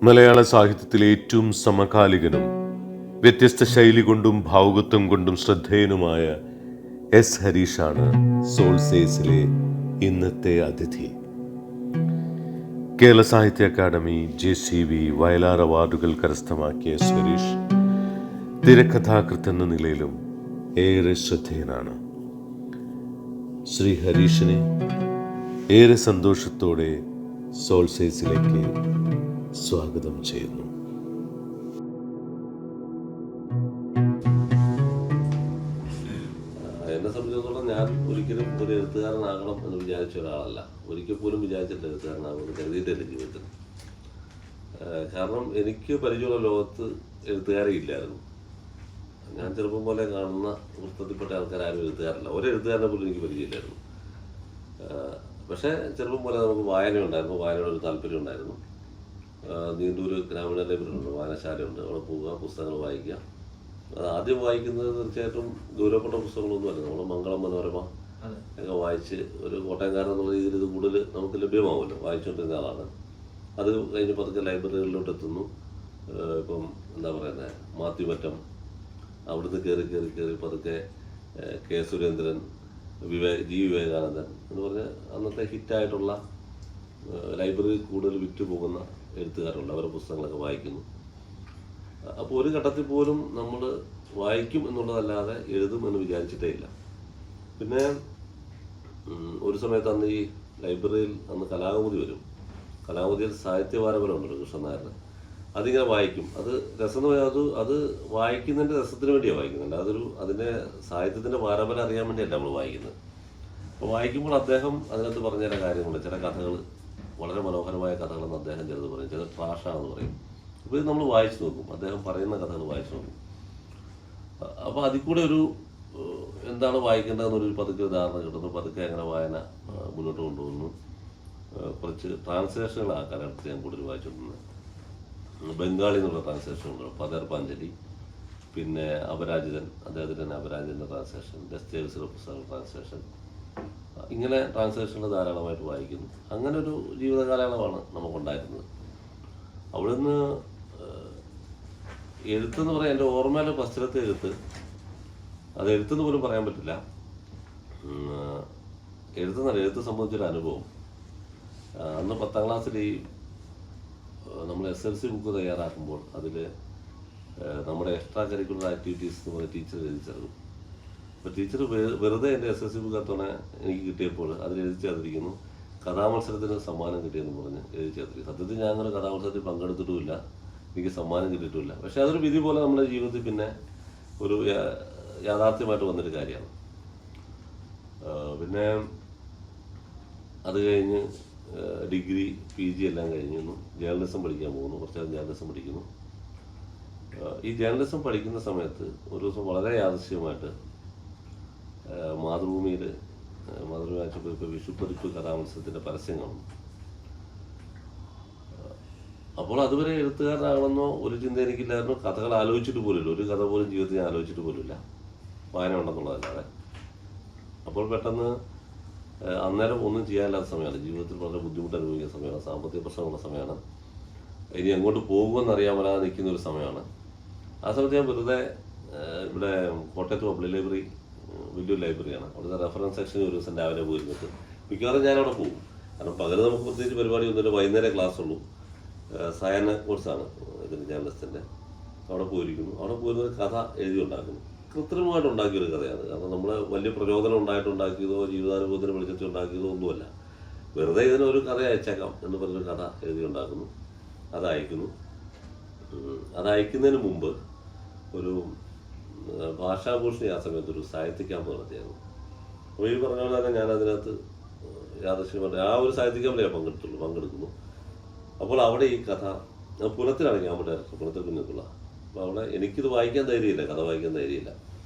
മലയാള സാഹിത്യത്തിലെ ഏറ്റവും സമകാലികനും വ്യത്യസ്ത ശൈലി കൊണ്ടും ഭാവുകത്വം കൊണ്ടും ശ്രദ്ധേയനുമായ എസ് ഹരീഷാണ് സോൾസേസിലെ ഇന്നത്തെ അതിഥി. കേരള സാഹിത്യ അക്കാദമി, JCV, വയലാർ അവാർഡുകൾ കരസ്ഥമാക്കിയ എസ് ഹരീഷ് തിരക്കഥാകൃത്ത് എന്ന നിലയിലും ഏറെ ശ്രദ്ധേയനാണ്. ശ്രീ ഹരീഷിനെ ഏറെ സന്തോഷത്തോടെ സോൾസേസിലേക്ക് സ്വാഗതം ചെയ്യുന്നു. എന്നെ സംബന്ധിച്ചിടത്തോളം ഞാൻ ഒരിക്കലും ഒരു എഴുത്തുകാരനാകണം എന്ന് വിചാരിച്ച ഒരാളല്ല. ഒരിക്കൽ പോലും വിചാരിച്ചിട്ട് എഴുത്തുകാരനാകുമെന്ന് കരുതിയിട്ടില്ല ജീവിതത്തിൽ. കാരണം എനിക്ക് പരിചയമുള്ള ലോകത്ത് എഴുത്തുകാരെ ഇല്ലായിരുന്നു. ഞാൻ ചെറുപ്പം പോലെ കാണുന്ന വൃത്തത്തിൽപ്പെട്ട ആൾക്കാരും എഴുത്തുകാരല്ല. ഒരു എഴുത്തുകാരനെ പോലും എനിക്ക് പരിചയമില്ലായിരുന്നു. പക്ഷേ ചെറുപ്പം പോലെ നമുക്ക് വായനയുണ്ടായിരുന്നു, വായനയുടെ ഒരു താല്പര്യം ഉണ്ടായിരുന്നു. നീണ്ടൂർ ഗ്രാമീണ ലൈബ്രറി ഉണ്ട്, വായനശാലയുണ്ട്. അവിടെ പോവുക, പുസ്തകങ്ങൾ വായിക്കുക. ആദ്യം വായിക്കുന്നത് തീർച്ചയായിട്ടും ദൂരപ്പെട്ട പുസ്തകങ്ങളൊന്നുമല്ല. നമ്മൾ മംഗളം, മനോരമ ഒക്കെ വായിച്ച് ഒരു കോട്ടയംകാരൻ എന്നുള്ള രീതിയിൽ ഇത് കൂടുതൽ നമുക്ക് ലഭ്യമാവുമല്ലോ, വായിച്ചുകൊണ്ടിരുന്ന ആളാണ്. അത് കഴിഞ്ഞ് പതുക്കെ ലൈബ്രറികളിലോട്ട് എത്തുന്നു. ഇപ്പം എന്താ പറയുന്നത്, മാത്യുമറ്റം, അവിടുന്ന് കയറി പതുക്കെ കെ സുരേന്ദ്രൻ, ജി വിവേകാനന്ദൻ എന്ന് പറഞ്ഞ അന്നത്തെ ഹിറ്റായിട്ടുള്ള ലൈബ്രറി കൂടുതൽ വിറ്റു പോകുന്ന എഴുത്തുകാരുണ്ട്. അവരുടെ പുസ്തകങ്ങളൊക്കെ വായിക്കുന്നു. അപ്പോൾ ഒരു ഘട്ടത്തിൽ പോലും നമ്മൾ വായിക്കും എന്നുള്ളതല്ലാതെ എഴുതും എന്ന് വിചാരിച്ചിട്ടേ ഇല്ല. പിന്നെ ഒരു സമയത്ത് അന്ന് ഈ ലൈബ്രറിയിൽ അന്ന് കലാകൗമുദി വരും. കലാകൗമുദിയിൽ സാഹിത്യവാരപരമുണ്ടല്ലോ കൃഷ്ണൻ നായരുടെ. അതിങ്ങനെ വായിക്കും. അത് രസം എന്ന് പറഞ്ഞാൽ അത് വായിക്കുന്നതിൻ്റെ രസത്തിന് വേണ്ടിയാണ് വായിക്കുന്നുണ്ട്. അതിൻ്റെ സാഹിത്യത്തിൻ്റെ വാരപരം അറിയാൻ വേണ്ടിയല്ല നമ്മൾ വായിക്കുന്നത്. അപ്പോൾ വായിക്കുമ്പോൾ അദ്ദേഹം അതിനകത്ത് പറഞ്ഞ ചില കാര്യങ്ങളുണ്ട്. ചില കഥകൾ വളരെ മനോഹരമായ കഥകളെന്ന് അദ്ദേഹം ചിലത് പറയും, ചില ട്രാഷാണെന്ന് പറയും. അപ്പോൾ ഇത് നമ്മൾ വായിച്ചു നോക്കും, അദ്ദേഹം പറയുന്ന കഥകൾ വായിച്ചു നോക്കും. അപ്പോൾ അതിൽ കൂടെ ഒരു എന്താണ് വായിക്കേണ്ടതെന്നൊരു പതുക്കെ ഉദാഹരണം കിട്ടുന്നു. പതുക്കെ അങ്ങനെ വായന മുന്നോട്ട് കൊണ്ടുപോകുന്നു. കുറച്ച് ട്രാൻസ്ലേഷനുകൾ ആ കാലഘട്ടത്തിൽ ഞാൻ കൂടുതൽ വായിച്ചിട്ടുണ്ട്. ബംഗാളി എന്നുള്ള ട്രാൻസ്ലേഷൻ ഉണ്ട്, പതർ പാഞ്ചലി, പിന്നെ അപരാജിതൻ, അദ്ദേഹത്തിൻ്റെ തന്നെ അപരാജിതൻ്റെ ട്രാൻസ്ലേഷൻ, ദസ്തേവ്സിയുടെ പുസ്തക ട്രാൻസ്ലേഷൻ, ഇങ്ങനെ ട്രാൻസ്ലേഷനുകൾ ധാരാളമായിട്ട് വായിക്കുന്നു. അങ്ങനെ ഒരു ജീവിതകാലയളവാണ് നമുക്കുണ്ടായിരുന്നത്. അവിടുന്ന് എഴുത്തെന്ന് പറയാൻ എൻ്റെ ഓർമ്മയിലെ ഫസ്റ്റിലത്തെ അത് എഴുത്തെന്ന് പോലും പറയാൻ പറ്റില്ല. എഴുത്ത് സംബന്ധിച്ചൊരു അനുഭവം. അന്ന് 10ാം ക്ലാസ്സിൽ ഈ നമ്മൾ SLC ബുക്ക് തയ്യാറാക്കുമ്പോൾ അതിൽ നമ്മുടെ എക്സ്ട്രാ കരിക്കുലർ ആക്ടിവിറ്റീസ് എന്ന് പറഞ്ഞ ടീച്ചർ എഴുതി ചേർക്കും. അപ്പോൾ ടീച്ചർ വെറുതെ എൻ്റെ SLC ബുക്ക് അത്തോണ എനിക്ക് കിട്ടിയപ്പോൾ അതിൽ എഴുതി ചേർത്തിരിക്കുന്നു, കഥാമത്സരത്തിന് സമ്മാനം കിട്ടിയെന്ന് പറഞ്ഞ് എഴുതി ചേർത്തിരിക്കും. സത്യത്തിൽ ഞാൻ അങ്ങനെ കഥാമത്സരത്തിൽ പങ്കെടുത്തിട്ടുമില്ല, എനിക്ക് സമ്മാനം കിട്ടിയിട്ടുമില്ല. പക്ഷേ അതൊരു വിധി പോലെ നമ്മുടെ ജീവിതത്തിൽ പിന്നെ ഒരു യാഥാർത്ഥ്യമായിട്ട് വന്നൊരു കാര്യമാണ്. പിന്നെ അത് കഴിഞ്ഞ് ഡിഗ്രി PG എല്ലാം കഴിഞ്ഞു ജേർണലിസം പഠിക്കാൻ പോകുന്നു. കുറച്ചാലും ജേർണലിസം പഠിക്കുന്നു. ഈ ജേർണലിസം പഠിക്കുന്ന സമയത്ത് ഒരു ദിവസം വളരെ യാദൃശ്യമായിട്ട് മാതൃഭൂമി വായിച്ചപ്പോൾ ഇപ്പോൾ വിഷുപ്പതിപ്പ് കഥാമത്സരത്തിൻ്റെ പരസ്യങ്ങളാണ്. അപ്പോൾ അതുവരെ എഴുത്തുകാരനാകണമെന്നോ ഒരു ചിന്ത എനിക്കില്ലായിരുന്നു. കഥകൾ ആലോചിച്ചിട്ട് പോലുമില്ല, ഒരു കഥ പോലും ജീവിതത്തിൽ ഞാൻ ആലോചിച്ചിട്ട് പോലുമില്ല, വായന ഉണ്ടെന്നുള്ളതല്ലാതെ. അപ്പോൾ പെട്ടെന്ന് അന്നേരം ഒന്നും ചെയ്യാനില്ലാത്ത സമയമാണ്, ജീവിതത്തിൽ വളരെ ബുദ്ധിമുട്ട് അനുഭവിക്കുന്ന സമയമാണ്, സാമ്പത്തിക പ്രശ്നമുള്ള സമയമാണ്, ഇനി എങ്ങോട്ട് പോകുമെന്നറിയാമല്ലാതെ നിൽക്കുന്ന ഒരു സമയമാണ്. ആ സമയത്ത് ഞാൻ വെറുതെ ഇവിടെ കോട്ടയത്ത് പബ്ലിക് ലൈബ്രറി വലിയൊരു ലൈബ്രറിയാണ്, അവിടുത്തെ റെഫറൻസ് സെക്ഷനിൽ ഒരു ദിവസം രാവിലെ പോയിരുന്നിട്ട് മിക്കവാറും ഞാനവിടെ പോകും. കാരണം പകരം നമുക്ക് പ്രത്യേകിച്ച് പരിപാടി ഒന്നുമില്ല, വൈകുന്നേരം ക്ലാസ് ഉള്ളൂ. സായാഹ്ന കോഴ്സാണ് ഇതിൻ്റെ ജേർണലിസ്റ്റിൻ്റെ. അവിടെ പോയിരിക്കുന്നു. അവിടെ പോയിരുന്ന കഥ എഴുതി ഉണ്ടാക്കുന്നു. കൃത്രിമമായിട്ട് ഉണ്ടാക്കിയൊരു കഥയാണ്. കാരണം നമ്മൾ വലിയ പ്രചോദനം ഉണ്ടാക്കിയതോ ജീവിതാനുഭവത്തിന് വെളിച്ചത്തിൽ ഉണ്ടാക്കിയതോ ഒന്നുമല്ല. വെറുതെ ഇതിനൊരു കഥ അയച്ചേക്കാം എന്ന് പറഞ്ഞൊരു കഥ എഴുതി ഉണ്ടാക്കുന്നു. അത് അയക്കുന്നതിന് മുമ്പ് ഒരു ഭാഷാഭൂഷണി ആ സമയത്ത് ഒരു സാഹിത്യ ക്യാമ്പ് നടത്തിയായിരുന്നു. അപ്പോൾ ഈ പറഞ്ഞ പോലെ തന്നെ ഞാൻ അതിനകത്ത് യാദൃശ്യമായിട്ട് ആ ഒരു സാഹിത്യ ക്യാമ്പിലാണ് പങ്കെടുക്കുന്നു. അപ്പോൾ അവിടെ ഈ കഥ പുലത്തിലാണ് ക്യാമ്പ് ഡയറക്ടർ, പുലത്തിൽ കുഞ്ഞത്തുള്ള. അപ്പോൾ അവിടെ എനിക്കിത് വായിക്കാൻ ധൈര്യമില്ല, കഥ വായിക്കാൻ ധൈര്യമില്ല,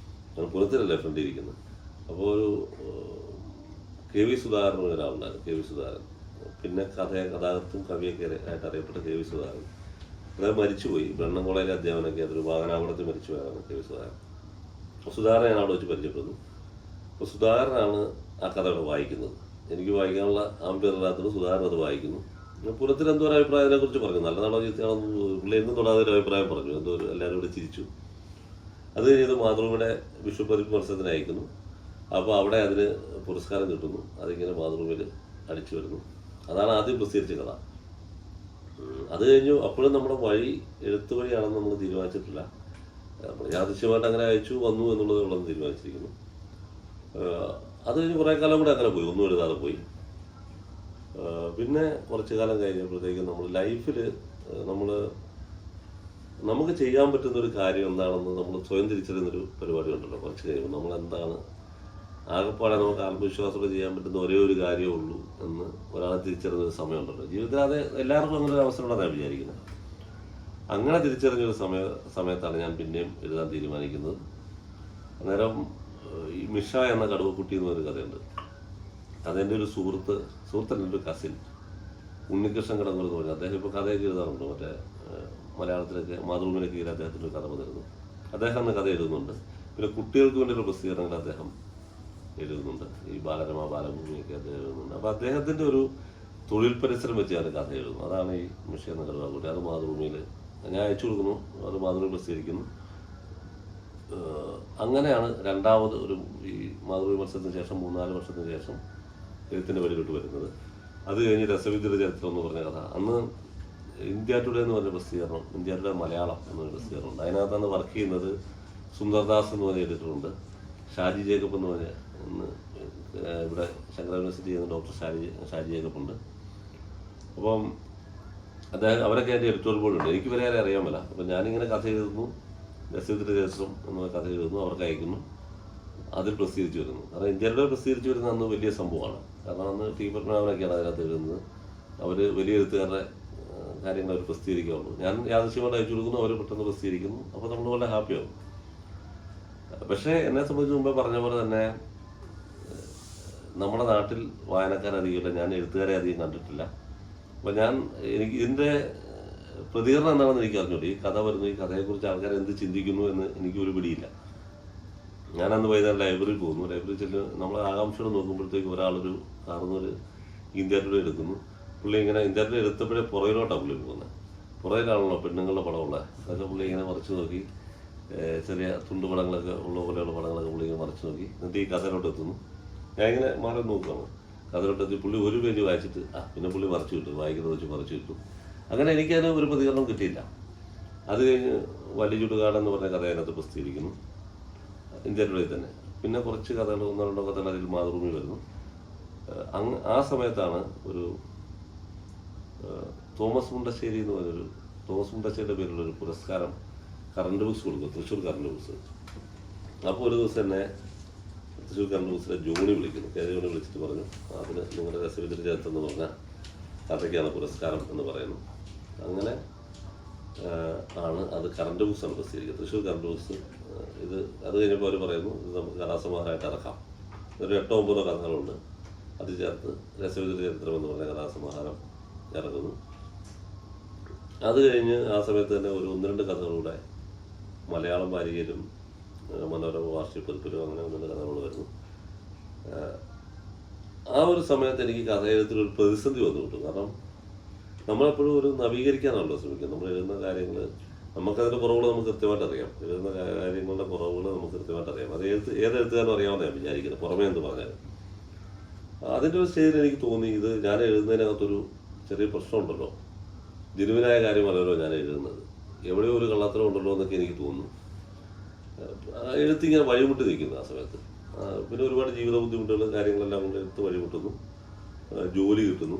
ഞാൻ പുലത്തിലല്ലേ ഫ്രണ്ടിൽ ഇരിക്കുന്നത്. അപ്പോൾ ഒരു KV സുധാകരൻ ഒരാളുണ്ടായിരുന്നു, KV സുധാകരൻ. പിന്നെ കഥാകൃത്തും കവിയൊക്കെ ആയിട്ട് അറിയപ്പെട്ട KV സുധാകരൻ. അദ്ദേഹം മരിച്ചുപോയി. ബ്രണ്ണൻ കോളേജിലെ അധ്യാപനമൊക്കെ അതൊരു വാഹനാപകടത്തിൽ മരിച്ചുപോയാണ് KV സുധാകരൻ. സുധാകരൻ ഞാൻ അവിടെ വെച്ച് പരിചയപ്പെടുന്നു. അപ്പോൾ സുധാകരനാണ് ആ കഥ അവിടെ വായിക്കുന്നത്. എനിക്ക് വായിക്കാനുള്ള ആംബിയറില്ലാത്തത് സുധാകരൻ അത് വായിക്കുന്നു. പൂരത്തിന് എന്തോ ഒരു അഭിപ്രായം അതിനെക്കുറിച്ച് പറഞ്ഞു. നല്ലതാണോ ചീത്തയാണോ പുള്ളി എന്നും തൊടാതെ ഒരു അഭിപ്രായം പറഞ്ഞു. എന്തോ ഒരു എല്ലാവരും കൂടെ ചിരിച്ചു. അത് കഴിഞ്ഞത് മാതൃഭൂമിയുടെ വിഷു പരിപ്പ് മത്സരത്തിന് അയക്കുന്നു. അപ്പോൾ അവിടെ അതിന് പുരസ്കാരം കിട്ടുന്നു. അതിങ്ങനെ മാതൃഭൂമിയിൽ അടിച്ചു വരുന്നു. അതാണ് ആദ്യം പ്രസിദ്ധീകരിച്ച കഥ. അത് കഴിഞ്ഞു. അപ്പോഴും നമ്മുടെ വഴി എഴുത്ത് വഴിയാണെന്ന് നമ്മൾ തീരുമാനിച്ചിട്ടില്ല. നമ്മൾ യാദൃശ്യമായിട്ട് അങ്ങനെ അയച്ചു വന്നു എന്നുള്ളത് ഉള്ളതെന്ന് തീരുമാനിച്ചിരിക്കുന്നു. അത് കഴിഞ്ഞ് കുറേ കാലം കൂടെ അങ്ങനെ പോയി, ഒന്നും എഴുതാതെ പോയി. പിന്നെ കുറച്ച് കാലം കഴിഞ്ഞപ്പോഴത്തേക്കും നമ്മൾ ലൈഫിൽ നമുക്ക് ചെയ്യാൻ പറ്റുന്നൊരു കാര്യം എന്താണെന്ന് നമ്മൾ സ്വയം തിരിച്ചറിയുന്നൊരു പരിപാടി ഉണ്ടല്ലോ. കുറച്ച് കഴിയുമ്പോൾ നമ്മളെന്താണ് ആകെപ്പാടെ നമുക്ക് ആത്മവിശ്വാസത്തോടെ ചെയ്യാൻ പറ്റുന്ന ഒരേ ഒരു കാര്യമേ ഉള്ളൂ എന്ന് ഒരാളെ തിരിച്ചറിഞ്ഞൊരു സമയമുണ്ടല്ലോ ജീവിതത്തിൽ. അത് എല്ലാവർക്കും അങ്ങനെ ഒരു അവസരം ഉണ്ടെന്നാണ് വിചാരിക്കുന്നത്. അങ്ങനെ തിരിച്ചറിഞ്ഞൊരു സമയത്താണ് ഞാൻ പിന്നെയും എഴുതാൻ തീരുമാനിക്കുന്നത്. അന്നേരം ഈ മിഷ എന്ന കടുവക്കുട്ടി എന്നൊരു കഥയുണ്ട്. അതെൻ്റെ ഒരു സുഹൃത്തൻ്റെ ഒരു കസിൻ ഉണ്ണികൃഷ്ണൻ കടന്നൂർ എന്ന് പറഞ്ഞു. അദ്ദേഹം ഇപ്പോൾ കഥയൊക്കെ എഴുതാറുണ്ട്. മറ്റേ മലയാളത്തിലൊക്കെ മാതൃഭൂമിയിലൊക്കെ കീഴിൽ അദ്ദേഹത്തിൻ്റെ ഒരു കഥ വന്നിരുന്നു. അദ്ദേഹം അന്ന് കഥ എഴുതുന്നുണ്ട്. പിന്നെ കുട്ടികൾക്ക് വേണ്ടിയുള്ള പ്രസിദ്ധീകരണങ്ങൾ അദ്ദേഹം എഴുതുന്നുണ്ട്. ഈ ബാലരമ, ബാലഭൂമിയൊക്കെ അദ്ദേഹം എഴുതുന്നുണ്ട്. അപ്പോൾ അദ്ദേഹത്തിൻ്റെ ഒരു തൊഴിൽ പരിസരം വെച്ച് ഞാൻ കഥ എഴുതുന്നു. അതാണ് ഈ മിഷ എന്ന കടുവക്കുട്ടി. അത് മാതൃഭൂമിയിൽ ഞാൻ അയച്ചു കൊടുക്കുന്നു. അത് മാതൃഭൂമി പ്രസിദ്ധീകരിക്കുന്നു. അങ്ങനെയാണ് രണ്ടാമത് ഒരു ഈ മാതൃഭൂമി മത്സരത്തിന് ശേഷം 3-4 വർഷത്തിന് ശേഷം എഴുത്തിൻ്റെ വഴിയിലോട്ട് വരുന്നത്. അത് കഴിഞ്ഞ് രസവിദ്യയുടെ ചരിത്രം എന്ന് പറഞ്ഞ കഥ. അന്ന് ഇന്ത്യ ടുഡേ എന്ന് പറഞ്ഞ പ്രസിദ്ധീകരണം, ഇന്ത്യ ടുഡേ മലയാളം എന്നൊരു പ്രസിദ്ധീകരണമുണ്ട്. അതിനകത്താണ് വർക്ക് ചെയ്യുന്നത് സുന്ദർദാസ് എന്ന് പറഞ്ഞ എഡിറ്ററുണ്ട്, ഷാജി ജേക്കബ് എന്ന് പറഞ്ഞ ഇവിടെ ശങ്കര യൂണിവേഴ്സിറ്റി ചെയ്യുന്ന ഡോക്ടർ ഷാജി ജേക്കബ് ഉണ്ട്. അപ്പം അവരൊക്കെ എൻ്റെ എഡിറ്റോറിയൽ ബോർഡുണ്ട്. എനിക്ക് വരെ അറിയാൻ പറ്റില്ല. അപ്പം ഞാനിങ്ങനെ കഥ എഴുതുന്നു, രസവിദ്യയുടെ ചരിത്രം എന്ന കഥ എഴുതുന്നു, അവർക്ക് അയക്കുന്നു, അതിൽ പ്രസിദ്ധീകരിച്ച് വരുന്നു. കാരണം ഇന്ത്യയുടെ പ്രസിദ്ധീകരിച്ച് വരുന്ന അന്ന് വലിയ സംഭവമാണ്. കാരണം അന്ന് ടി പത്മനാഭനൊക്കെയാണ് അതിനകത്ത് എഴുതുന്നത്. അവർ വലിയ എഴുത്തുകാരുടെ കാര്യങ്ങൾ അവർ പ്രസിദ്ധീകരിക്കാറുള്ളൂ. ഞാൻ യാദൃശ്യമായിട്ട് അയച്ചു കൊടുക്കുന്നു, അവർ പെട്ടെന്ന് പ്രസിദ്ധീകരിക്കുന്നു. അപ്പോൾ നമ്മൾ വളരെ ഹാപ്പിയാവും. പക്ഷേ എന്നെ സംബന്ധിച്ച് മുമ്പേ പറഞ്ഞ പോലെ തന്നെ നമ്മുടെ നാട്ടിൽ വായനക്കാരധികമില്ല. ഞാൻ എഴുത്തുകാരെ അധികം കണ്ടിട്ടില്ല. അപ്പം എനിക്ക് ഇതിൻ്റെ പ്രതികരണം എന്താണെന്ന് എനിക്ക് അറിഞ്ഞൂടെ. ഈ കഥ വരുന്നു, ഈ കഥയെക്കുറിച്ച് ആൾക്കാർ എന്ത് ചിന്തിക്കുന്നു എന്ന് എനിക്കൊരു പിടിയില്ല. ഞാനന്ന് വൈകുന്നേരം ലൈബ്രറിയിൽ പോകുന്നു. ലൈബ്രറിയിൽ ചെല്ലും നമ്മൾ ആകാംക്ഷയോടെ നോക്കുമ്പോഴത്തേക്ക് ഒരാളൊരു കാർന്നൊരു ഇന്ത്യ ടുഡേ എടുക്കുന്നു. പുള്ളി ഇങ്ങനെ ഇന്ത്യ ടുഡേ എടുത്തപ്പോഴേ പുറകിലോട്ടാണ് പുള്ളി പോകുന്നത്. പുറകിലാണല്ലോ പെണ്ണുങ്ങളുടെ പടമുള്ള. അതൊക്കെ പുള്ളി ഇങ്ങനെ മറിച്ച് നോക്കി, ചെറിയ തുണ്ട് പടങ്ങളൊക്കെ ഉള്ള പോലെയുള്ള പടങ്ങളൊക്കെ പുള്ളി ഇങ്ങനെ മറിച്ച് നോക്കി. എന്നിട്ട് ഈ കഥയിലോട്ട് എത്തുന്നു. ഞാൻ ഇങ്ങനെ മാറി നോക്കുകയാണ്. കഥയിലോട്ട് എത്തി പുള്ളി ഒരു പേജ് വായിച്ചിട്ട് പിന്നെ പുള്ളി മറിച്ച് കിട്ടും, വായിക്കുന്നത് വെച്ച് മറിച്ച് കിട്ടും. അങ്ങനെ എനിക്കതിന് ഒരു പ്രതികരണം കിട്ടിയില്ല. അത് കഴിഞ്ഞ് വലിയ ചുടുകാട് എന്ന് പറഞ്ഞ കഥ അതിനകത്ത് പ്രസിദ്ധീകരിക്കുന്നു, ഇന്ത്യ ടുഡേ തന്നെ. പിന്നെ കുറച്ച് കഥകൾ, 1-2 കഥകൾ അതിൽ മാതൃഭൂമി വരുന്നു. ആ സമയത്താണ് ഒരു തോമസ് മുണ്ടശ്ശേരി എന്ന് പറഞ്ഞൊരു തോമസ് മുണ്ടശ്ശേരിയുടെ പേരിലൊരു പുരസ്കാരം കറണ്ട് ബുക്സ് കൊടുക്കും, തൃശ്ശൂർ കറണ്ട് ബുക്സ്. അപ്പോൾ ഒരു ദിവസം തന്നെ തൃശ്ശൂർ കറണ്ട് ബുക്സിലെ ജോണി വിളിക്കുന്നു. ജോണി വിളിച്ചിട്ട് പറഞ്ഞു, അതിന് നിങ്ങളുടെ രസവിദ്യയുടെ ചരിത്രം എന്ന് പറഞ്ഞ കഥയ്ക്കാണ് പുരസ്കാരം എന്ന് പറയുന്നു. അങ്ങനെ ആണ് അത് കറണ്ട് ബുക്സാണ് പ്രസിദ്ധീകരിക്കുക, തൃശ്ശൂർ കറണ്ട് ബുക്സ്. ഇത് അത് കഴിഞ്ഞപ്പോൾ അവർ പറയുന്നു, ഇത് നമുക്ക് കഥാസമാഹാരമായിട്ട് ഇറക്കാം. ഒരു 8-9 കഥകളുണ്ട്. അത് ചേർത്ത് രസവിദ്യയുടെ ചരിത്രം എന്ന് പറഞ്ഞ കഥാസമാഹാരം ഇറങ്ങുന്നു. അത് കഴിഞ്ഞ് ആ സമയത്ത് തന്നെ ഒരു 1-2 കഥകളുടെ മലയാളം വാരികയിലും മനോരമ വാർഷിക പതിപ്പിലും അങ്ങനെ 1-2 കഥകൾ വരുന്നു. ആ ഒരു സമയത്ത് എനിക്ക് കഥ എഴുത്തിലൊരു പ്രതിസന്ധി വന്നു കിട്ടും. കാരണം നമ്മളെപ്പോഴും ഒരു നവീകരിക്കാനാണല്ലോ ശ്രമിക്കുന്നത്. നമ്മൾ എഴുതുന്ന കാര്യങ്ങൾ നമുക്കതിൻ്റെ കുറവുകൾ നമുക്ക് കൃത്യമായിട്ട് അറിയാം. എഴുതുന്ന കാര്യങ്ങളുടെ കുറവുകൾ നമുക്ക് കൃത്യമായിട്ട് അറിയാം. അത് ഏത് എഴുത്തുകാരും അറിയാമെന്ന് ഞാൻ വിചാരിക്കുന്നത്, പുറമേ എന്ത് പറഞ്ഞാലും. അതിൻ്റെ ഒരു സ്റ്റേജിൽ എനിക്ക് തോന്നി, ഇത് ഞാൻ എഴുതുന്നതിനകത്തൊരു ചെറിയ പ്രശ്നമുണ്ടല്ലോ, ജനുവിനായ കാര്യമല്ലല്ലോ ഞാൻ എഴുതുന്നത്, എവിടെയോ ഒരു കള്ളത്തരം ഉണ്ടല്ലോ എന്നൊക്കെ എനിക്ക് തോന്നുന്നു. എഴുത്തിങ്ങനെ വഴിമുട്ടി നിൽക്കുന്നു ആ സമയത്ത്. പിന്നെ ഒരുപാട് ജീവിത ബുദ്ധിമുട്ടുകൾ കാര്യങ്ങളെല്ലാം കൊണ്ട് എഴുത്ത് വഴിമുട്ടുന്നു, ജോലി കിട്ടുന്നു,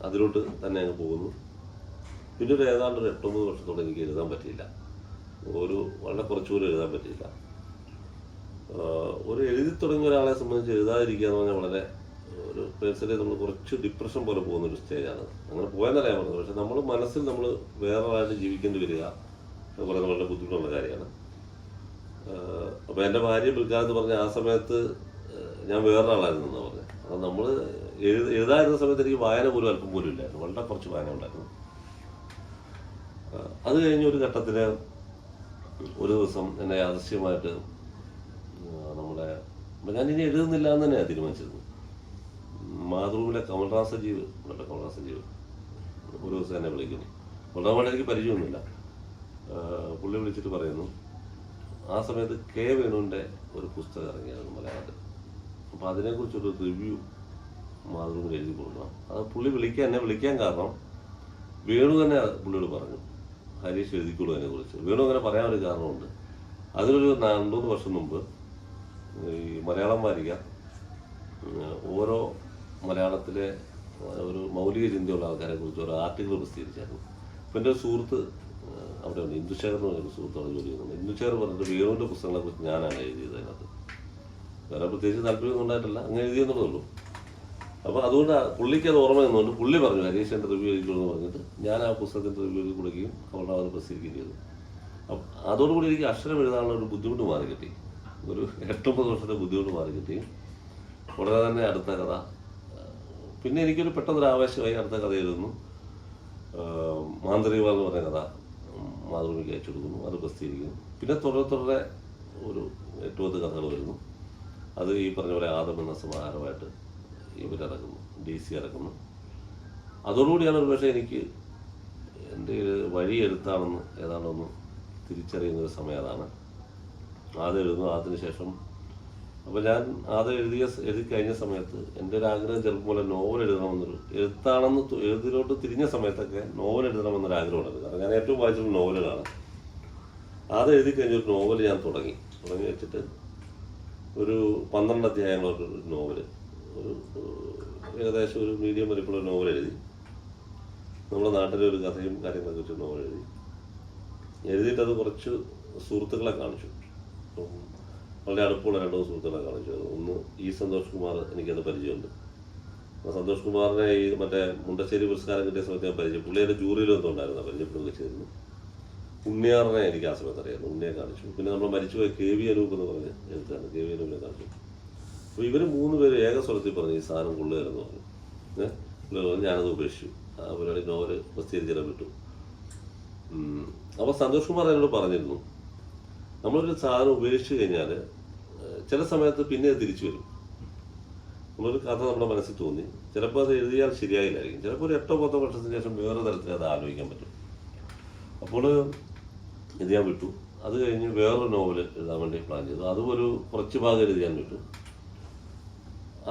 അതിലോട്ട് തന്നെ അങ്ങ് പോകുന്നു. പിന്നെ ഒരു ഏതാണ്ട് 8-9 വർഷത്തോടെ എനിക്ക് എഴുതാൻ പറ്റിയില്ല. വളരെ കുറച്ചുപോലും എഴുതാൻ പറ്റിയില്ല. ഒരു എഴുതി തുടങ്ങിയ ഒരാളെ സംബന്ധിച്ച് എഴുതാതിരിക്കുക എന്ന് പറഞ്ഞാൽ വളരെ ഒരു പേഴ്സണലി നമ്മൾ കുറച്ച് ഡിപ്രഷൻ പോലെ പോകുന്നൊരു സ്റ്റേജാണ്. അങ്ങനെ പോയെന്നറിയാൻ പറഞ്ഞത്. പക്ഷെ നമ്മൾ മനസ്സിൽ നമ്മൾ വേറൊരാളായിട്ട് ജീവിക്കേണ്ടി വരിക എന്ന് പറയുന്നത് വളരെ ബുദ്ധിമുട്ടുള്ള കാര്യമാണ്. അപ്പോൾ എൻ്റെ ഭാര്യ പിൽക്കാലത്ത് പറഞ്ഞ ആ സമയത്ത് ഞാൻ വേറൊരാളായിരുന്നു എന്നാണ് പറഞ്ഞത്. അപ്പം നമ്മൾ എഴുതാതിരുന്ന സമയത്ത് എനിക്ക് വായന പോലും അല്പം പോലും ഇല്ലായിരുന്നു, വളരെ കുറച്ച് വായന ഉണ്ടായിരുന്നു. അത് കഴിഞ്ഞ ഒരു ഘട്ടത്തിൽ ഒരു ദിവസം എന്നെ യാദൃശ്യമായിട്ട് ഞാനിനി എഴുതുന്നില്ല എന്ന് തന്നെയാണ് തീരുമാനിച്ചിരുന്നു. മാതൃഭൂമിയിലെ കമൽറാം സജീവ് ഒരു ദിവസം എന്നെ വിളിക്കുന്നു. വളരെ എനിക്ക് പരിചയമൊന്നുമില്ല. പുള്ളി വിളിച്ചിട്ട് പറയുന്നു, ആ സമയത്ത് കെ വേണുവിൻ്റെ ഒരു പുസ്തകം ഇറങ്ങിയായിരുന്നു മലയാളത്തിൽ. അപ്പോൾ അതിനെക്കുറിച്ചൊരു റിവ്യൂ മാതൃഭൂമിയിൽ എഴുതി കൊടുക്കണം. അത് പുള്ളി എന്നെ വിളിക്കാൻ കാരണം വേണു തന്നെ പുള്ളിയോട് പറഞ്ഞു, ഹരീഷ് എഴുതിക്കോളൂ അതിനെക്കുറിച്ച്. വേണു അങ്ങനെ പറയാനൊരു കാരണമുണ്ട്. അതിനൊരു 2-3 വർഷം മുമ്പ് ഈ മലയാളം വാരിക ഓരോ മലയാളത്തിലെ ഒരു മൗലിക ചിന്തയുള്ള ആൾക്കാരെ കുറിച്ച് ഒരു ആർട്ടിക്കിൾ പ്രസിദ്ധീകരിച്ചായിരുന്നു. അപ്പോൾ എൻ്റെ ഒരു സുഹൃത്ത് അവിടെ ഉണ്ട്, ഇന്ദുശേഖർ എന്ന് പറഞ്ഞൊരു സുഹൃത്ത് അവിടെ ജോലി ചെയ്യുന്നുണ്ട്. ഇന്ദുശേഖർ പറഞ്ഞിട്ട് വേണുവിൻ്റെ പുസ്തകങ്ങളെ കുറിച്ച് ഞാനാണ് എഴുതിയത്. അതിനകത്ത് വേറെ പ്രത്യേകിച്ച് താല്പര്യമൊന്നും ഉണ്ടായിട്ടില്ല, അങ്ങനെ എഴുതിയെന്നുള്ളൂ. അപ്പോൾ അതുകൊണ്ട് പുള്ളിക്ക് അത് ഓർമ്മ നിന്നുകൊണ്ട് പുള്ളി പറഞ്ഞു ഹരീഷിൻ്റെ റിവ്യൂ എഴുതിക്കോളെന്ന് പറഞ്ഞിട്ട് ഞാൻ ആ പുസ്തകത്തിൻ്റെ റിവ്യൂ എഴുതി കൊടുക്കുകയും അവരുടെ അത് പ്രസിദ്ധീകരിക്കുകയും ചെയ്തു. അപ്പം അതോടുകൂടി എനിക്ക് അക്ഷരം എഴുതാനുള്ള ഒരു ബുദ്ധിമുട്ട് മാറി കിട്ടി. ഒരു 8-9 വർഷത്തെ ബുദ്ധിമുട്ട് മാറി കിട്ടി. ഉടനെ തന്നെ അടുത്ത കഥ, പിന്നെ എനിക്കൊരു പെട്ടെന്നൊരു ആവേശമായി അടുത്ത കഥ എഴുതുന്നു. മാന്ത്രിക എന്ന് പറഞ്ഞ കഥ മാതൃഭൂമിക്ക് അയച്ചു കൊടുക്കുന്നു, അത് പ്രസിദ്ധീകരിക്കുന്നു. പിന്നെ തുടരെ ഒരു 8-10 കഥകൾ വരുന്നു. അത് ഈ പറഞ്ഞ പോലെ ആദം എന്ന സമാഹാരമായിട്ട് ഇവരിറക്കുന്നു, DC ഇറക്കുന്നു. അതോടുകൂടിയാണ് ഒരു പക്ഷേ എനിക്ക് എൻ്റെ വഴി എഴുത്താണെന്ന് ഏതാണ്ടൊന്ന് തിരിച്ചറിയുന്നൊരു സമയം അതാണ്. ആദ്യം എഴുതുന്നു. അതിനുശേഷം അപ്പോൾ ഞാൻ ആദ്യം എഴുതി കഴിഞ്ഞ സമയത്ത് എൻ്റെ ഒരു ആഗ്രഹം ചെറുപ്പം പോലെ നോവൽ എഴുതണമെന്നൊരു എഴുത്താണെന്ന് എഴുതിലോട്ട് തിരിഞ്ഞ സമയത്തൊക്കെ നോവൽ എഴുതണമെന്നൊരു ആഗ്രഹമുണ്ടായിരുന്നു. കാരണം ഞാൻ ഏറ്റവും വായിച്ചിട്ടുള്ള നോവലുകളാണ്. ആദ്യം എഴുതി കഴിഞ്ഞൊരു നോവൽ ഞാൻ തുടങ്ങി വെച്ചിട്ട് ഒരു 12 അധ്യായങ്ങളൊരു നോവൽ, ഒരു ഏകദേശം ഒരു മീഡിയം വലിപ്പമുള്ള നോവൽ എഴുതി. നമ്മുടെ നാട്ടിലെ ഒരു കഥയും കാര്യങ്ങളൊക്കെ വെച്ച് നോവൽ എഴുതിയിട്ടത് കുറച്ച് സുഹൃത്തുക്കളെ കാണിച്ചു. വളരെ അടുപ്പമുള്ള 2 സുഹൃത്തുക്കളെ കാണിച്ചു. ഒന്ന് സന്തോഷ് കുമാർ, എനിക്കത് പരിചയമുണ്ട്. സന്തോഷ് കുമാറിനെ ഈ മറ്റേ മുണ്ടശ്ശേരി പുരസ്കാരം കിട്ടിയ സമയത്ത് ഞാൻ പരിചയം, പുള്ളിയുടെ ജൂറിയിലൊന്നും ഉണ്ടായിരുന്നു, പരിചയപ്പെടുകയൊക്കെ ചെയ്തിരുന്നു. ഉണ്ണിയാറിനെ എനിക്ക് ആ സമയത്ത് അറിയായിരുന്നു, ഉണ്ണിയെ കാണിച്ചു. പിന്നെ നമ്മൾ മരിച്ചുപോയ KV അനൂപ് എന്ന് പറഞ്ഞ് എഴുത്താണ്, KV അനൂപിനെ കാണിച്ചു. അപ്പോൾ ഇവർ 3 പേര് ഏക സ്വരത്തിൽ പറഞ്ഞു ഈ സാധനം കൊള്ളുകയെന്ന് പറഞ്ഞു. ഞാനത് ഉപേക്ഷിച്ചു. ആ പരിപാടി നോവല് പ്രസിദ്ധീകരിച്ചിട വിട്ടു. അപ്പോൾ സന്തോഷ് കുമാർ എന്നോട് പറഞ്ഞിരുന്നു, നമ്മളൊരു സാധനം ഉപേക്ഷിച്ച് കഴിഞ്ഞാൽ ചില സമയത്ത് പിന്നെ അത് തിരിച്ചു വരും. നമ്മളൊരു കഥ നമ്മുടെ മനസ്സിൽ തോന്നി, ചിലപ്പോൾ അത് എഴുതിയാൽ ശരിയായില്ലായിരിക്കും, ചിലപ്പോൾ ഒരു 8-10 വർഷത്തിന് ശേഷം വേറെ തരത്തിൽ അത് ആലോചിക്കാൻ പറ്റും. അപ്പോൾ ഇത് ഞാൻ വിട്ടു. അത് കഴിഞ്ഞ് വേറൊരു നോവൽ എഴുതാൻ വേണ്ടി പ്ലാൻ ചെയ്തു. അതും ഒരു കുറച്ച് ഭാഗം എഴുതിയാൻ വിട്ടു.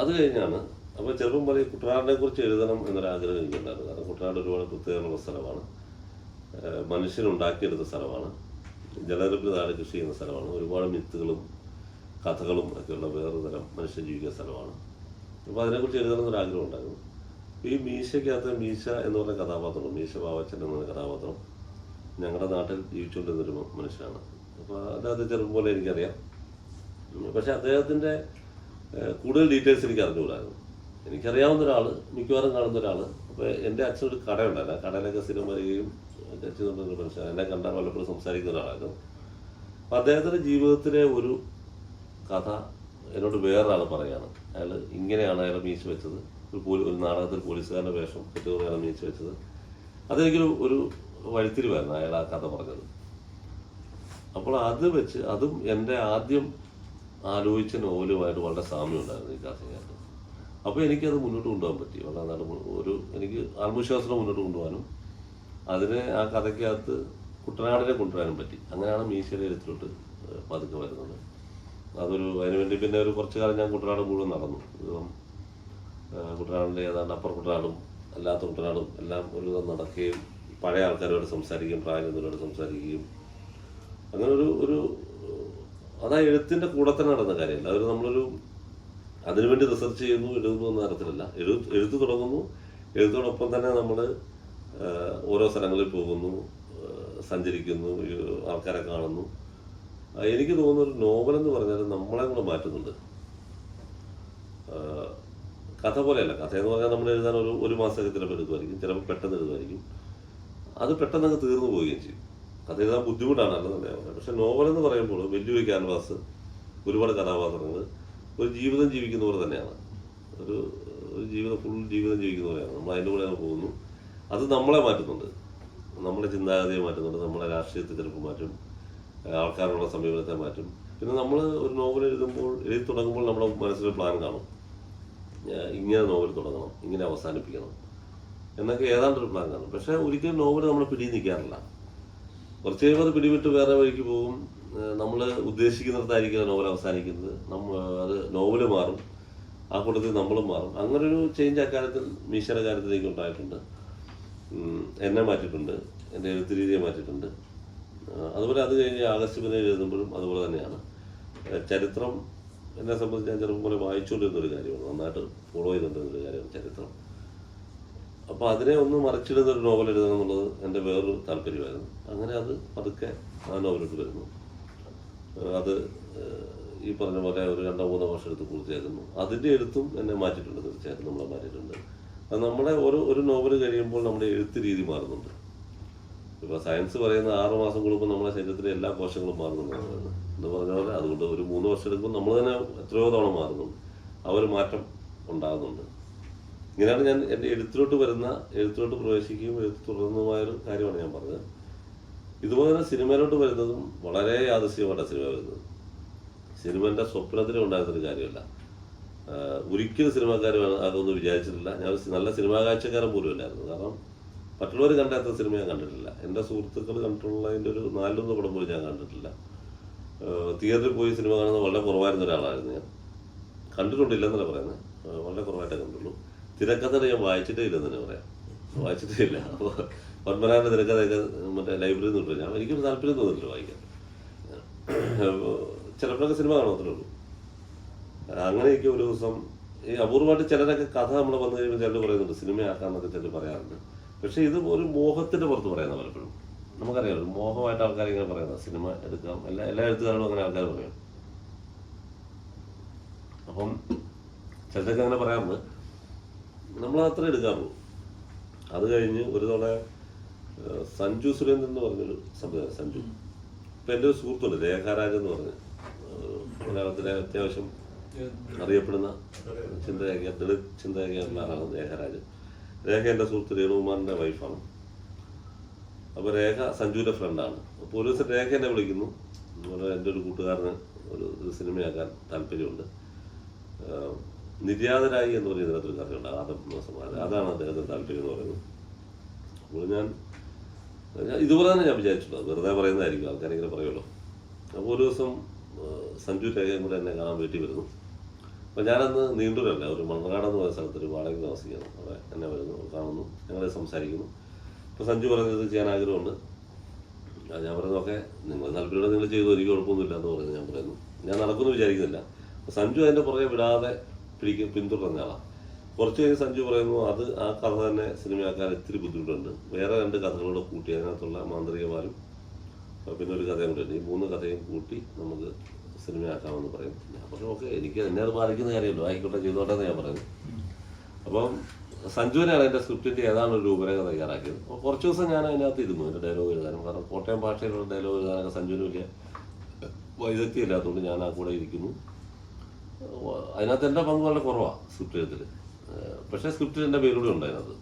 അത് കഴിഞ്ഞാണ് അപ്പോൾ ചെറുപ്പം പോലെ കുട്ടനാടിനെ കുറിച്ച് എഴുതണം എന്നൊരാഗ്രഹം എനിക്കുണ്ടായിരുന്നു. കാരണം കുട്ടനാട് ഒരുപാട് പ്രത്യേകമുള്ള സ്ഥലമാണ്, മനുഷ്യനുണ്ടാക്കിയെടുത്ത സ്ഥലമാണ്, ജലനിരപ്പിന് താഴെ കൃഷി ചെയ്യുന്ന സ്ഥലമാണ്, ഒരുപാട് മിത്തുകളും കഥകളും ഒക്കെയുള്ള വേറെ തരം മനുഷ്യൻ ജീവിക്കുന്ന സ്ഥലമാണ്. അപ്പോൾ അതിനെക്കുറിച്ച് എഴുതണം എന്നൊരാഗ്രഹം ഉണ്ടായിരുന്നു. ഈ മീശയ്ക്കകത്ത് മീശ എന്ന് പറഞ്ഞ കഥാപാത്രം, മീശ ബാവച്ചൻ എന്ന കഥാപാത്രം ഞങ്ങളുടെ നാട്ടിൽ ജീവിച്ചുകൊണ്ടിരുന്നൊരു മനുഷ്യനാണ്. അപ്പോൾ അദ്ദേഹത്തെ ചെറുപ്പം പോലെ എനിക്കറിയാം. പക്ഷെ അദ്ദേഹത്തിൻ്റെ കൂടുതൽ ഡീറ്റെയിൽസ് എനിക്ക് അറിഞ്ഞുകൂടായിരുന്നു. എനിക്കറിയാവുന്ന ഒരാൾ, മിക്കവാറും കാണുന്ന ഒരാൾ. അപ്പോൾ എൻ്റെ അച്ഛനൊരു കടയുണ്ടായിരുന്നു, ആ കടയിലൊക്കെ സ്ഥിരം വരികയും അച്ഛനൊരു മനുഷ്യൻ, എന്നെ കണ്ടാൽ വല്ലപ്പോഴും സംസാരിക്കുന്ന ഒരാളായിരുന്നു. അപ്പോൾ അദ്ദേഹത്തിൻ്റെ ജീവിതത്തിലെ ഒരു കഥ എന്നോട് വേറൊരാൾ പറയുകയാണ്. അയാൾ ഇങ്ങനെയാണ് അയാൾ മീശ വെച്ചത്, ഒരു നാടകത്തിൽ പോലീസുകാരൻ്റെ വേഷം കെട്ടുകയാണ് മീശ വെച്ചത്. അതെനിക്കൊരു ഒരു വഴിത്തിരിവായിരുന്നു അയാൾ ആ കഥ പറഞ്ഞത്. അപ്പോൾ അത് വെച്ച് അതും എൻ്റെ ആദ്യം ആലോചിച്ച നോവലുമായിട്ട് വളരെ സാമ്യം ഉണ്ടായിരുന്നു ഈ കഥയായിട്ട്. അപ്പോൾ എനിക്കത് മുന്നോട്ട് കൊണ്ടുപോകാൻ പറ്റി. വളരെ എനിക്ക് ആത്മവിശ്വാസത്തോടെ മുന്നോട്ട് കൊണ്ടുപോകാനും അതിനെ ആ കഥയ്ക്കകത്ത് കുട്ടനാടിനെ കൊണ്ടുവരാനും പറ്റി. അങ്ങനെയാണ് മീശയുടെ എഴുത്തിലോട്ട് പതുക്കെ വരുന്നത്. അതിനുവേണ്ടി പിന്നെ ഒരു കുറച്ച് കാലം ഞാൻ കുട്ടനാട് മുഴുവൻ നടന്നു. കുട്ടനാടിൻ്റെ ഏതാണ്ട് അപ്പർ കുട്ടനാടും അല്ലാത്ത കുട്ടനാടും എല്ലാം ഒരു നടക്കുകയും പഴയ ആൾക്കാരോട് സംസാരിക്കുകയും പ്രായം ചെന്നവരോട് സംസാരിക്കുകയും അങ്ങനെ ഒരു അതാ എഴുത്തിൻ്റെ കൂടെ തന്നെ നടന്ന കാര്യമല്ല. നമ്മളൊരു അതിനുവേണ്ടി റിസർച്ച് ചെയ്യുന്നു, എഴുതുന്നു എന്ന തരത്തിലല്ല. എഴുത്ത് തുടങ്ങുന്നു, എഴുത്തോടൊപ്പം തന്നെ നമ്മൾ ഓരോ സ്ഥലങ്ങളിൽ പോകുന്നു, സഞ്ചരിക്കുന്നു, ആൾക്കാരെ കാണുന്നു. എനിക്ക് തോന്നുന്ന ഒരു നോവൽ എന്ന് പറഞ്ഞാൽ നമ്മളെ കൂടെ മാറ്റുന്നുണ്ട്. കഥ പോലെയല്ല. കഥ എന്ന് പറഞ്ഞാൽ നമ്മൾ എഴുതാൻ ഒരു മാസമൊക്കെ ചിലപ്പോൾ എടുക്കുമായിരിക്കും, ചിലപ്പോൾ പെട്ടെന്ന് എഴുതുമായിരിക്കും. അത് പെട്ടെന്നങ്ങ് തീർന്നു പോവുകയും ചെയ്യും. കഥ എഴുതാൻ ബുദ്ധിമുട്ടാണ്, അല്ലെന്നല്ലേ പറയാം. പക്ഷെ നോവൽ എന്ന് പറയുമ്പോൾ വലിയൊരു ക്യാൻവാസ്, ഒരുപാട് കഥാപാത്രങ്ങൾ, ഒരു ജീവിതം ജീവിക്കുന്ന പോലെ തന്നെയാണ്. ഒരു ജീവിതം ഫുൾ ജീവിതം ജീവിക്കുന്ന പോലെയാണ്. നമ്മൾ അതിൻ്റെ കൂടെ പോകുന്നു. അത് നമ്മളെ മാറ്റുന്നുണ്ട്, നമ്മുടെ ചിന്താഗതിയെ മാറ്റുന്നുണ്ട്, നമ്മളെ രാഷ്ട്രീയത്തെ ചിലപ്പോൾ മാറ്റും, ആൾക്കാരുടെ സമീപനത്തെ മാറ്റും. പിന്നെ നമ്മൾ ഒരു നോവൽ എഴുതി തുടങ്ങുമ്പോൾ നമ്മുടെ മനസ്സിലൊരു പ്ലാൻ കാണും. ഇങ്ങനെ നോവൽ തുടങ്ങണം, ഇങ്ങനെ അവസാനിപ്പിക്കണം. എന്നൊക്കെ ഏതാണ്ടൊരു പ്ലാൻ കാണും. പക്ഷേ ഒരിക്കലും നോവൽ നമ്മളെ പിടി നിൽക്കാറില്ല. കുറച്ച് കഴിയുമ്പോൾ അത് പിടിവിട്ട് വേറെ വഴിക്ക് പോകും. നമ്മൾ ഉദ്ദേശിക്കുന്നിടത്തായിരിക്കും നോവൽ അവസാനിക്കുന്നത്. അത് നോവല് മാറും, ആ കൂട്ടത്തിൽ നമ്മളും മാറും. അങ്ങനൊരു ചേഞ്ച് അക്കാര്യത്തിൽ മീശയുടെ കാര്യത്തിലേക്ക് ഉണ്ടായിട്ടുണ്ട്. എന്നെ മാറ്റിയിട്ടുണ്ട്, എൻ്റെ എഴുത്ത് രീതിയെ മാറ്റിയിട്ടുണ്ട്. അതുപോലെ അത് കഴിഞ്ഞ് ആഗസ്റ്റ് 17 എഴുതുമ്പോഴും അതുപോലെ തന്നെയാണ്. ചരിത്രം എന്നെ സംബന്ധിച്ച് ഞാൻ ചെറുപ്പം പോലെ വായിച്ചുകൊണ്ടിരുന്നൊരു കാര്യമാണ്, നന്നായിട്ട് ഫോളോ ചെയ്തുകൊണ്ടിരുന്നൊരു കാര്യമാണ് ചരിത്രം. അപ്പോൾ അതിനെ ഒന്ന് മറിച്ചിടുന്നൊരു നോവൽ എഴുതണം എന്നുള്ളത് എൻ്റെ വേറൊരു താല്പര്യമായിരുന്നു. അങ്ങനെ അത് പതുക്കെ ആ നോവലിട്ട് വരുന്നു. അത് ഈ പറഞ്ഞ പോലെ ഒരു 2-3 വർഷം എടുത്ത് പൂർത്തിയാക്കുന്നു. അതിൻ്റെ എഴുത്തും എന്നെ മാറ്റിയിട്ടുണ്ട്, തീർച്ചയായിട്ടും നമ്മളെ മാറ്റിയിട്ടുണ്ട്. അത് നമ്മുടെ ഒരു നോവൽ കഴിയുമ്പോൾ നമ്മുടെ എഴുത്ത് രീതി മാറുന്നുണ്ട്. ഇപ്പോൾ സയൻസ് പറയുന്ന 6 മാസം കൂടുമ്പോൾ നമ്മുടെ ശരീരത്തിലെ എല്ലാ കോശങ്ങളും മാറുന്നുണ്ടെന്ന് പറയുന്നത് എന്ന് പറഞ്ഞ പോലെ അതുകൊണ്ട് ഒരു 3 വർഷം എടുക്കുമ്പോൾ നമ്മൾ തന്നെ എത്രയോ തവണ മാറുന്നുണ്ട്. ആ ഒരു മാറ്റം ഉണ്ടാകുന്നുണ്ട്. ഇങ്ങനെയാണ് ഞാൻ എൻ്റെ എഴുത്തിലോട്ട് പ്രവേശിക്കുകയും എഴുത്ത് തുടർന്നുമായൊരു കാര്യമാണ് ഞാൻ പറഞ്ഞത്. ഇതുപോലെ തന്നെ സിനിമയിലോട്ട് വരുന്നതും വളരെ യാദൃശ്ചികമായിട്ടാണ് സിനിമ വരുന്നത്. സിനിമേൻ്റെ സ്വപ്നത്തിലും ഉണ്ടായിരുന്നൊരു കാര്യമല്ല. ഒരിക്കലും സിനിമാക്കാർ അതൊന്നും വിചാരിച്ചിട്ടില്ല. ഞാൻ നല്ല സിനിമാ കാഴ്ചക്കാരൻ പോലും ഇല്ലായിരുന്നു. കാരണം മറ്റുള്ളവർ കണ്ടാത്ത സിനിമ ഞാൻ കണ്ടിട്ടില്ല. എൻ്റെ സുഹൃത്തുക്കൾ കണ്ടിട്ടുള്ളതിൻ്റെ ഒരു 4-1 പടം പോലും ഞാൻ കണ്ടിട്ടില്ല. തിയേറ്ററിൽ പോയി സിനിമ കാണുന്നത് വളരെ കുറവായിരുന്ന ഒരാളായിരുന്നു ഞാൻ. കണ്ടിട്ടുണ്ടില്ലെന്നല്ല പറയുന്നത്, വളരെ കുറവായിട്ടേ കണ്ടുള്ളൂ. തിരക്കഥ ഞാൻ വായിച്ചിട്ടേ ഇല്ലെന്ന് തന്നെ പറയാം, വായിച്ചിട്ടേ ഇല്ല. അപ്പോൾ പത്മനാഭൻ്റെ തിരക്കഥയൊക്കെ മറ്റേ ലൈബ്രറിയിൽ നിന്ന് കിട്ടും. എനിക്കൊരു താല്പര്യം തോന്നിട്ടില്ല വായിക്കാൻ. ചിലപ്പോഴൊക്കെ സിനിമ കാണുമത്രേ ഉള്ളൂ. അങ്ങനെയൊക്കെ ഒരു ദിവസം ഈ അപൂർവമായിട്ട് ചിലരൊക്കെ കഥ നമ്മൾ വന്നു കഴിയുമ്പോൾ ചിലർ പറയുന്നുണ്ട് സിനിമയാക്കാമെന്നൊക്കെ ചിലർ പറയാറുണ്ട്. പക്ഷേ ഇത് ഒരു മോഹത്തിൻ്റെ പുറത്ത് പറയുന്ന പലപ്പോഴും നമുക്കറിയാം. ഒരു മോഹമായിട്ട് ആൾക്കാർ ഇങ്ങനെ പറയുന്നത് സിനിമ എടുക്കാം, എല്ലാ എഴുത്തുകാരോടും അങ്ങനെ ആൾക്കാർ പറയും. അപ്പം ചിലരൊക്കെ അങ്ങനെ പറയാറുണ്ട്. നമ്മളത്ര എടുക്കാറുള്ളൂ. അത് കഴിഞ്ഞ് ഒരു തവണ സഞ്ജു സുരേന്ദ്രൻ എന്ന് പറഞ്ഞൊരു സംവിധാനം, സഞ്ജു, ഇപ്പം എൻ്റെ ഒരു സുഹൃത്തുണ്ട് രേഖാരാജ് എന്ന് പറഞ്ഞ്, മലയാളത്തിലെ അത്യാവശ്യം അറിയപ്പെടുന്ന ചിന്തയാക്കിയുള്ള ആളാണ് രേഖാരാജ്. രേഖ എൻ്റെ സുഹൃത്ത് രേണുകുമാറിൻ്റെ വൈഫാണ്. അപ്പോൾ രേഖ സഞ്ജുവിൻ്റെ ഫ്രണ്ടാണ്. അപ്പോൾ ഒരു ദിവസം രേഖ എന്നെ വിളിക്കുന്നു, എൻ്റെ ഒരു കൂട്ടുകാരന് ഒരു സിനിമയാക്കാൻ താല്പര്യമുണ്ട്, നിര്യാതരായി എന്ന് പറയുന്ന ഇതിനകത്തൊരു കഥയുണ്ട്, അതാണ് അദ്ദേഹത്തിന് താല്പര്യം എന്ന് പറയുന്നത്. അപ്പോൾ ഞാൻ ഇതുപോലെ തന്നെ ഞാൻ വിചാരിച്ചിട്ടുള്ളത്, വെറുതെ പറയുന്നതായിരിക്കും, ആൾക്കാരിങ്ങനെ പറയുമല്ലോ. അപ്പോൾ ഒരു ദിവസം സഞ്ജു രേഖയും കൂടെ എന്നെ കാണാൻ വീട്ടിൽ വരുന്നു. അപ്പോൾ ഞാനന്ന് നീണ്ടൂരല്ല, ഒരു മണ്ണക്കാടെന്ന് പറയുന്ന സ്ഥലത്തൊരു വാടകയ്ക്ക് താമസിക്കുന്നു. അവിടെ എന്നെ വരുന്നു, കാണുന്നു, ഞങ്ങളെ സംസാരിക്കുന്നു. അപ്പോൾ സഞ്ജു പറയുന്നത് ചെയ്യാൻ ആഗ്രഹമുണ്ട്. ഞാൻ പറയുന്നു ഓക്കെ, നിങ്ങൾ താല്പര്യമുള്ള നിങ്ങൾ ചെയ്തു, എനിക്ക് കുഴപ്പമൊന്നുമില്ല എന്ന് പറയുന്നത്. ഞാൻ പറയുന്നു ഞാൻ നടക്കുമെന്ന് വിചാരിക്കുന്നില്ല. അപ്പോൾ സഞ്ജു അതിൻ്റെ പുറകെ വിടാതെ പിന്തുടർന്ന ആളാണ്. കുറച്ച് കഴിഞ്ഞ് സഞ്ജു പറയുന്നു ആ കഥ തന്നെ സിനിമയാക്കാൻ ഇത്തിരി ബുദ്ധിമുട്ടുണ്ട്, വേറെ 2 കഥകളോട് കൂട്ടി അതിനകത്തുള്ള മാന്ത്രികമാരും പിന്നെ ഒരു കഥയും കൂടെ ഉണ്ട്, ഈ 3 കഥയും കൂട്ടി നമുക്ക് സിനിമയാക്കാമെന്ന് പറയും. ഞാൻ പറഞ്ഞു ഓക്കെ, എനിക്ക് എന്നെ അത് ബാധിക്കുന്ന കാര്യമല്ലോ, ആയിക്കോട്ടെ ചെയ്തോട്ടെ എന്ന് ഞാൻ പറയുന്നു. അപ്പം സഞ്ജുവിനാണ് എൻ്റെ സ്ക്രിപ്റ്റിൻ്റെ ഏതാണ് ഒരു രൂപരേഖ തയ്യാറാക്കിയത്. അപ്പോൾ കുറച്ച് ദിവസം ഞാൻ അതിനകത്ത് ഇരുന്നു എൻ്റെ ഡയലോഗ് എഴുതാനും. കാരണം കോട്ടയം ഭാഷയിലുള്ള ഡയലോഗ് എഴുതാനൊക്കെ സഞ്ജുവിന് വലിയ വൈദഗ്ധ്യം ഇല്ലാത്തതുകൊണ്ട് ഞാൻ ആ കൂടെ ഇരിക്കുന്നു. അതിനകത്ത് എൻ്റെ പങ്ക് വളരെ കുറവാണ് സ്ക്രിപ്റ്റ് എഴുത്തിൽ. പക്ഷേ സ്ക്രിപ്റ്റിൽ എൻ്റെ പേരൂടെ ഉണ്ട് അതിനകത്ത്.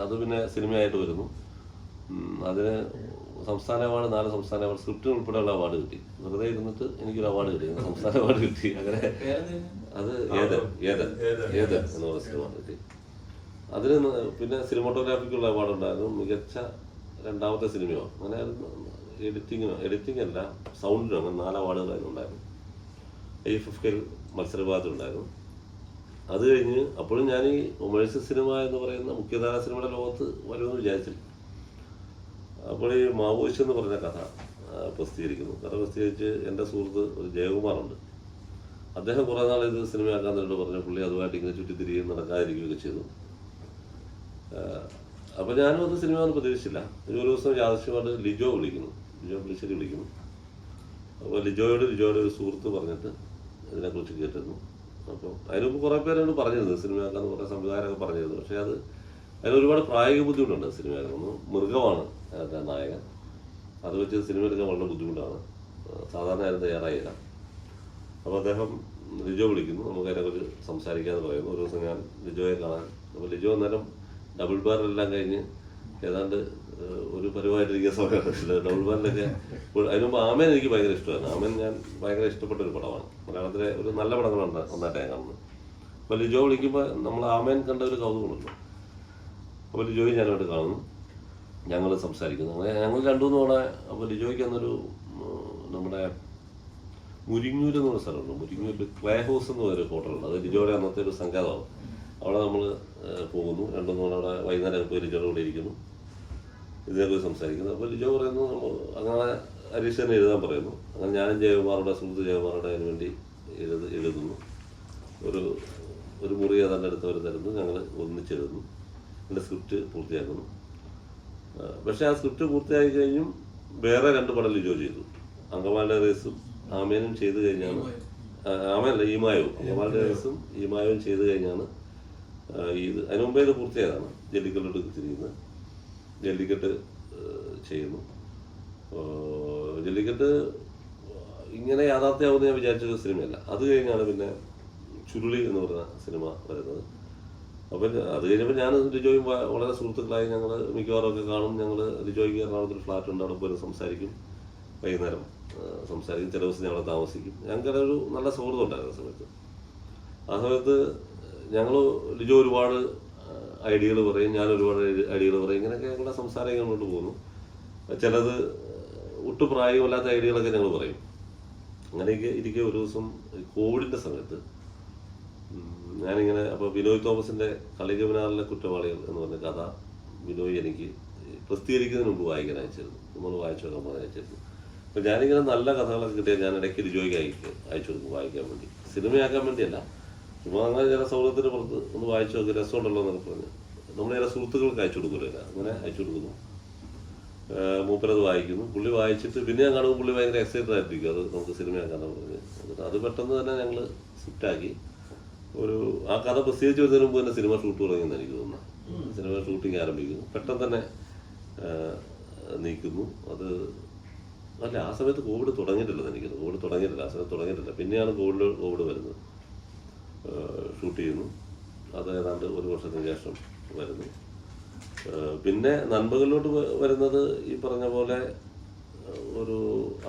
അത് പിന്നെ സിനിമയായിട്ട് വരുന്നു. അതിന് സംസ്ഥാന അവാർഡ്, 4 സംസ്ഥാന അവാർഡ്, സ്ക്രിപ്റ്റിന് ഉൾപ്പെടെയുള്ള അവാർഡ് കിട്ടി. വെറുതെ ഇരുന്നിട്ട് എനിക്കൊരു അവാർഡ് കിട്ടി, സംസ്ഥാന അവാർഡ് കിട്ടി. അങ്ങനെ അത് ഏത് എന്ന് പറഞ്ഞ സിനിമ കിട്ടി. അതിന് പിന്നെ സിനിമാറ്റോഗ്രാഫിക്കുള്ള അവാർഡ് ഉണ്ടായിരുന്നു, മികച്ച 2ാമത്തെ സിനിമയോ അങ്ങനെ എഡിറ്റിംഗ് അല്ല സൗണ്ടിനോ, അങ്ങനെ 4 അവാർഡുകൾ അതിനുണ്ടായിരുന്നു. AFFK മത്സരഭാഗത്തുണ്ടായിരുന്നു. അത് കഴിഞ്ഞ് അപ്പോഴും ഞാൻ ഈ കൊമേഴ്സ്യൽ സിനിമ എന്ന് പറയുന്ന മുഖ്യധാര സിനിമയുടെ ലോകത്ത് വരുമെന്ന് വിചാരിച്ചില്ല. അപ്പോൾ ഈ മാവോയിസ്റ്റ് എന്ന് പറഞ്ഞ കഥ പ്രസിദ്ധീകരിക്കുന്നു. കഥ പ്രസിദ്ധീകരിച്ച് എൻ്റെ സുഹൃത്ത് ഒരു ജയകുമാറുണ്ട്, അദ്ദേഹം കുറേ നാൾ ഇത് സിനിമയാക്കാൻ തന്നെ പറഞ്ഞു. പുള്ളി അതുമായിട്ട് ഇങ്ങനെ ചുറ്റിത്തിരിയും നടക്കാതിരിക്കുകയൊക്കെ ചെയ്തു. അപ്പോൾ ഞാനും അത് സിനിമയൊന്നും പ്രതീക്ഷിച്ചില്ല. ഒരു ദിവസം യാദൃശ്യമായിട്ട് ലിജോ പുളിശ്ശേരി വിളിക്കുന്നു. അപ്പോൾ ലിജോയുടെ ഒരു സുഹൃത്ത് പറഞ്ഞിട്ട് ഇതിനെക്കുറിച്ച് കേട്ടിരുന്നു. അപ്പോൾ അതിനൊക്കെ കുറേ പേരോട് പറഞ്ഞിരുന്നു സിനിമയാക്കാന്ന്, കുറേ സംവിധായകരൊക്കെ പറഞ്ഞിരുന്നു. പക്ഷേ അതിനൊരുപാട് പ്രായോഗിക ബുദ്ധിമുട്ടുണ്ട് സിനിമയാക്കാൻ. ഒന്ന് മൃഗമാണ് നായകൻ, അത് വെച്ച് സിനിമ എടുക്കാൻ വളരെ ബുദ്ധിമുട്ടാണ്, സാധാരണ ആരും തയ്യാറായില്ല. അപ്പോൾ അദ്ദേഹം ലിജോ വിളിക്കുന്നു, നമുക്ക് അതിനെക്കുറിച്ച് സംസാരിക്കാമെന്ന് പറയുന്നു. ഒരു ദിവസം ഞാൻ ലിജോയെ കാണാൻ, അപ്പോൾ ലിജോ അന്നേരം ഡബിൾ ബാറിലെല്ലാം കഴിഞ്ഞ് ഏതാണ്ട് ഒരു പരിപാടിയിരിക്കുന്ന സമയത്ത് ഡബിൾ ബാറിലൊക്കെ. അതിന് മുമ്പ് ആമേൻ എനിക്ക് ഭയങ്കര ഇഷ്ടമാണ്. ആമേൻ ഞാൻ ഭയങ്കര ഇഷ്ടപ്പെട്ട ഒരു പടമാണ്, മലയാളത്തിലെ ഒരു നല്ല പടങ്ങളുണ്ട് ഒന്നായിട്ട് ഞാൻ കാണുന്നത്. അപ്പോൾ ലിജോ വിളിക്കുമ്പോൾ നമ്മൾ ആമേൻ കണ്ട ഒരു കൗതുകമുണ്ടല്ലോ. അപ്പോൾ ലിജോയും ഞാനോട്ട് കാണുന്നു, ഞങ്ങൾ സംസാരിക്കുന്നു. അങ്ങനെ ഞങ്ങൾ രണ്ടു തവണ. അപ്പോൾ ലിജോയ്ക്ക് അന്നൊരു നമ്മുടെ മുരിങ്ങൂർ എന്ന് പറഞ്ഞ സ്ഥലമുണ്ട്. മുരിങ്ങൂർ ക്ലേ ഹൗസ് എന്ന് പറയുന്ന ഹോട്ടലുണ്ട്. അത് ലിജോയുടെ അന്നത്തെ ഒരു സങ്കേതമാണ്. അവിടെ നമ്മൾ പോകുന്നു. രണ്ടു തവണ അവിടെ വൈകുന്നേരം പോയി ലിജോയുടെ കൂടെ ഇരിക്കുന്നു, ഇതിനെക്കുറിച്ച് സംസാരിക്കുന്നു. അപ്പോൾ ലിജോ പറയുന്നു അങ്ങനെ ഹരീഷ് തന്നെ എഴുതാൻ പറയുന്നു. അങ്ങനെ ഞാനും ജയകുമാറുടെ സുഹൃത്ത് ജയകുമാറുടെ അതിന് വേണ്ടി എഴുതുന്നു. ഒരു മുറി തന്നെ എടുത്തവർ തരുന്നു, ഞങ്ങൾ ഒന്നിച്ചെഴുതുന്നു, എൻ്റെ സ്ക്രിപ്റ്റ് പൂർത്തിയാക്കുന്നു. പക്ഷേ ആ സ്ക്രിപ്റ്റ് പൂർത്തിയാക്കി കഴിഞ്ഞും വേറെ 2 പടം ലിജോ ചെയ്തു. അങ്കമാലിയുടെ റേസും ആമേനും ചെയ്ത് കഴിഞ്ഞാണ്, ആമയല്ല ഈമായവും, അങ്കമാലിയുടെ റേസും ഈമായവും ചെയ്ത് കഴിഞ്ഞാണ് ഇത്. അതിന് മുമ്പേ ഇത് പൂർത്തിയായതാണ്. ജല്ലിക്കെട്ട് തിരിയുന്നത്, ജല്ലിക്കെട്ട് ചെയ്യുന്നു. ജല്ലിക്കെട്ട് ഇങ്ങനെ യാഥാർത്ഥ്യമാവുമെന്ന് ഞാൻ വിചാരിച്ചൊരു സിനിമയല്ല. അത് കഴിഞ്ഞാണ് പിന്നെ ചുരുളി എന്ന് പറഞ്ഞ സിനിമ വരുന്നത്. അപ്പം അത് കഴിഞ്ഞപ്പോൾ ഞാൻ ലിജോയും വളരെ സുഹൃത്തുക്കളായി ഞങ്ങൾ മിക്കവാറും ഒക്കെ കാണും. ഞങ്ങൾ ലിജോയ്ക്ക് എറണാകുളത്തൊരു ഫ്ലാറ്റുണ്ട്, അവിടെ പോയി സംസാരിക്കും, വൈകുന്നേരം സംസാരിക്കും. ചില ദിവസം ഞങ്ങൾ താമസിക്കും. ഞങ്ങൾക്ക് ഒരു നല്ല സൗഹൃദം ഉണ്ടായിരുന്നു സമയത്ത്. ആ സമയത്ത് ഞങ്ങൾ ലിജോ ഒരുപാട് ഐഡിയകൾ പറയും, ഞാൻ ഒരുപാട് ഐഡിയകൾ പറയും. ഇങ്ങനെയൊക്കെ ഞങ്ങളുടെ സംസാരം മുന്നോട്ട് പോകുന്നു. ചിലത് ഒട്ടും പ്രായമല്ലാത്ത ഐഡിയകളൊക്കെ ഞങ്ങൾ പറയും. അങ്ങനെയൊക്കെ ഇരിക്കെ ഒരു ദിവസം കോവിഡിൻ്റെ സമയത്ത് ഞാനിങ്ങനെ, അപ്പോൾ ബിനോയ് തോമസിൻ്റെ കളികവിനാറിലെ കുറ്റവാളികൾ എന്ന് പറഞ്ഞ കഥ ബിനോയ് എനിക്ക് പ്രസിദ്ധീകരിക്കുന്നതിന് മുമ്പ് വായിക്കാൻ അയച്ചിരുന്നു. നമ്മൾ വായിച്ചു നോക്കാൻ അയച്ചിരുന്നു. അപ്പോൾ ഞാനിങ്ങനെ നല്ല കഥകളൊക്കെ കിട്ടിയാൽ ഞാൻ ഇടയ്ക്ക് ലിജോയ്ക്ക് അയച്ചു കൊടുക്കും വായിക്കാൻ വേണ്ടി. സിനിമയാക്കാൻ വേണ്ടിയല്ല, ചുമ്മാ അങ്ങനെ ചില സൗഹൃദത്തിന് പുറത്ത് ഒന്ന് വായിച്ചു നോക്കി, രസമുണ്ടല്ലോ എന്നൊക്കെ പറഞ്ഞ് നമ്മൾ ചില സുഹൃത്തുക്കൾക്ക് അയച്ചു കൊടുക്കില്ല. അങ്ങനെ അയച്ചു കൊടുക്കുന്നു. മൂപ്പരത് വായിക്കുന്നു. പുള്ളി വായിച്ചിട്ട് പിന്നെ ഞാൻ കാണുമ്പോൾ പുള്ളി ഭയങ്കര എക്സൈറ്റഡ് ആയിട്ടിരിക്കും, അത് നമുക്ക് സിനിമയാക്കാമെന്ന് പറഞ്ഞ്. എന്നിട്ട് അത് പെട്ടെന്ന് തന്നെ ഞങ്ങൾ സ്വിഫ്റ്റാക്കി. ആ കഥ പ്രസിദ്ധീകരിച്ച് വരുന്നതിന് മുമ്പ് തന്നെ സിനിമ ഷൂട്ട് തുടങ്ങിയെന്ന് എനിക്ക് തോന്നുന്നു. സിനിമ ഷൂട്ടിങ് ആരംഭിക്കുന്നു, പെട്ടെന്ന് തന്നെ നീക്കുന്നു. അത് അല്ല, ആ സമയത്ത് കോവിഡ് തുടങ്ങിയിട്ടില്ലെന്ന് എനിക്ക് തോന്നുന്നു. കോവിഡ് തുടങ്ങിയിട്ടില്ല, ആ സമയത്ത് തുടങ്ങിയിട്ടില്ല. പിന്നെയാണ് കോവിഡ് വരുന്നത്. ഷൂട്ട് ചെയ്യുന്നു. അത് ഏതാണ്ട് 1 വർഷത്തിന് ശേഷം വരുന്നു. പിന്നെ നൻപകലിലോട്ട് വരുന്നത് ഈ പറഞ്ഞ പോലെ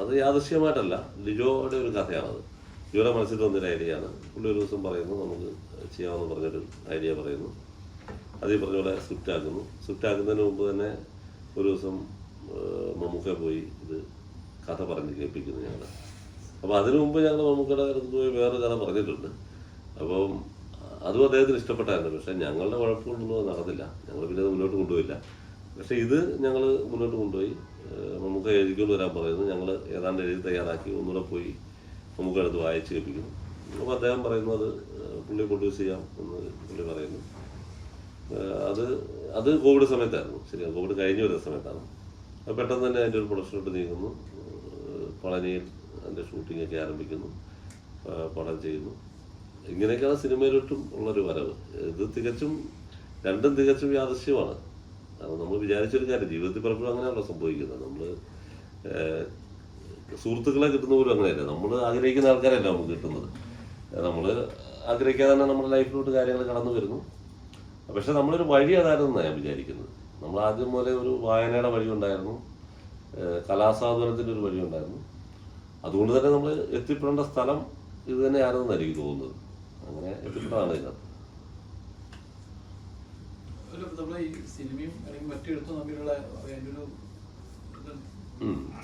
അത് യാദൃശ്യമായിട്ടല്ല, ലിജോയുടെ ഒരു കഥയാണത്. ലിജോയുടെ മനസ്സിൽ വന്നൊരു ഐഡിയയാണ്. പുള്ളി ഒരു ദിവസം പറയുന്നു നമുക്ക് ചെയ്യാമെന്ന് പറഞ്ഞൊരു ഐഡിയ പറയുന്നു. അത് ഈ പറഞ്ഞ പോലെ സ്ക്രിപ്റ്റ് ആക്കുന്നതിന് മുമ്പ് തന്നെ ഒരു ദിവസം മമ്മൂക്ക പോയി ഇത് കഥ പറഞ്ഞ് കേൾപ്പിക്കുന്നു ഞങ്ങൾ. അപ്പോൾ അതിനു മുമ്പ് ഞങ്ങൾ മമ്മൂക്കയുടെ അടുത്ത് പോയി വേറൊരു കഥ പറഞ്ഞിട്ടുണ്ട്. അപ്പം അതും അദ്ദേഹത്തിന് ഇഷ്ടപ്പെട്ടായിരുന്നു. പക്ഷേ ഞങ്ങളുടെ കുഴപ്പമൊന്നും നടന്നില്ല. ഞങ്ങൾ പിന്നെ അത് മുന്നോട്ട് കൊണ്ടുപോയില്ല. പക്ഷേ ഇത് ഞങ്ങൾ മുന്നോട്ട് കൊണ്ടുപോയി. നമുക്ക് എഴുതിക്കൊണ്ട് വരാൻ പറയുന്നു. ഞങ്ങൾ ഏതാണ്ട് എഴുതി തയ്യാറാക്കി ഒന്നുകൂടെ പോയി നമുക്ക് അടുത്ത് വായിച്ച് കേൾപ്പിക്കുന്നു. അപ്പോൾ അദ്ദേഹം പറയുന്നു അത് പുള്ളി പ്രൊഡ്യൂസ് ചെയ്യാം എന്ന് പുള്ളി പറയുന്നു. അത് കോവിഡ് സമയത്തായിരുന്നു. ശരിയാണ്, കോവിഡ് കഴിഞ്ഞു വരുന്ന സമയത്താണ്. അത് പെട്ടെന്ന് തന്നെ അതിൻ്റെ ഒരു പ്രൊഡക്ഷനോട്ട് നീങ്ങുന്നു. പളനിയിൽ അതിൻ്റെ ഷൂട്ടിങ്ങൊക്കെ ആരംഭിക്കുന്നു, പടം ചെയ്യുന്നു. ഇങ്ങനെയൊക്കെയാണ് സിനിമയിലോട്ടും ഉള്ളൊരു വരവ്. ഇത് രണ്ടും തികച്ചും യാദൃശ്യമാണ്. കാരണം നമ്മൾ വിചാരിച്ചൊരു കാര്യം ജീവിതത്തിൽ പലപ്പോഴും അങ്ങനെയാണല്ലോ സംഭവിക്കുന്നത്. നമ്മൾ സുഹൃത്തുക്കളെ കിട്ടുന്ന പോലും അങ്ങനെയല്ല. നമ്മൾ ആഗ്രഹിക്കുന്ന ആൾക്കാരല്ല നമുക്ക് കിട്ടുന്നത്. നമ്മൾ ആഗ്രഹിക്കാതെ തന്നെ നമ്മുടെ ലൈഫിലോട്ട് കാര്യങ്ങൾ കടന്നു വരുന്നു. പക്ഷെ നമ്മളൊരു വഴി അതായിരുന്നാണ് ഞാൻ വിചാരിക്കുന്നത്. നമ്മൾ ആദ്യം മുതലേ ഒരു വായനയുടെ വഴി ഉണ്ടായിരുന്നു, കലാസ്വാദനത്തിൻ്റെ ഒരു വഴി ഉണ്ടായിരുന്നു. അതുകൊണ്ട് തന്നെ നമ്മൾ എത്തിപ്പെടേണ്ട സ്ഥലം ഇത് തന്നെയാണെന്നാണ് എനിക്ക് തോന്നുന്നത്. അങ്ങനെ എത്തിപ്പെടാണ് ഇതിനകത്ത്.